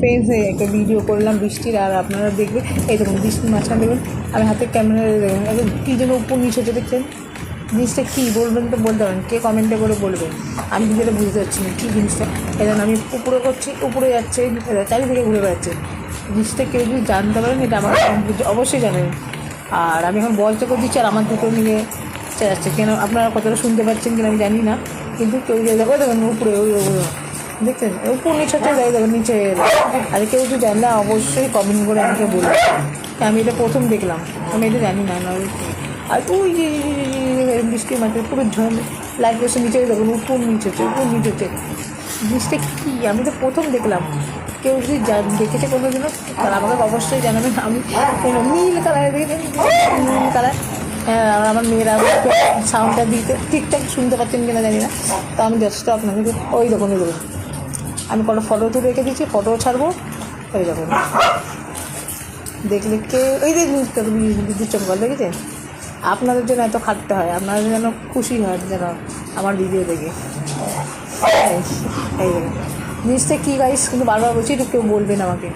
Friends একটা video করলাম বৃষ্টির, আর আপনারা দেখবেন এই দেখুন বৃষ্টির মাঝখানে দেখবেন আমি হাতের ক্যামেরা দেখবেন একদম কী যেন উপর নিচে হচ্ছে দেখছেন। জিনিসটা কী বলবেন তো বলতে পারেন, কে কমেন্টে করে বলবেন, আমি কিন্তু এটা বুঝতে পারছি না কী জিনিসটা। এই জন্য আমি উপরে করছি, উপরে যাচ্ছে, চারিদিকে ঘুরে বেড়াচ্ছে। জিনিসটা কেউ যদি জানতে পারেন এটা আমাকে অবশ্যই জানাবেন। আর আমি এখন বলতে করে দিচ্ছি আর আমার দুটো নিয়ে যাচ্ছে, কেন আপনারা কতটা শুনতে পাচ্ছেন কিনা আমি জানি না, কিন্তু কেউ যে দেখো দেখুন উপরে ওই দেখছেন উপর নিচে হচ্ছে যাই দেখুন নিচে। আর কেউ যদি জানলে অবশ্যই কমেন্ট করে আমাকে বলবে, আমি এটা প্রথম দেখলাম, আমি এটা জানি না। আর ওই যে বৃষ্টির মাঠে পুরো লাইট বসে নিচে দেখুন উপর নিচে হচ্ছে, উপর নিচে হচ্ছে। জিনিসটা কী আমি তো প্রথম দেখলাম। কেউ যদি দেখেছে কোনো দিনও তারা আমাকে অবশ্যই জানাবেন। আমি নীল কালার দেখেছেন, নীল কালার। হ্যাঁ, আর আমার মেয়েরা সাউন্ডটা দিতে ঠিকঠাক শুনতে পাচ্ছেন কিনা জানি না, তো আমি যথেষ্ট আপনাকে ওই দেখুন ওই দেখুন আমি কোনো ফটো তুলে রেখে দিচ্ছি, ফটোও ছাড়বো। ওই দেখুন দেখলে কে ওই যে বিদ্যুৎ চমকাল দেখেছেন। আপনাদের জন্য এত খাটতে হয়, আপনারা যেন খুশি হয় যেন আমার ভিডিও দেখে। এই জিনিসটা কী গাইস কিন্তু বারবার বলছি, একটু কেউ বলবেন আমাকে।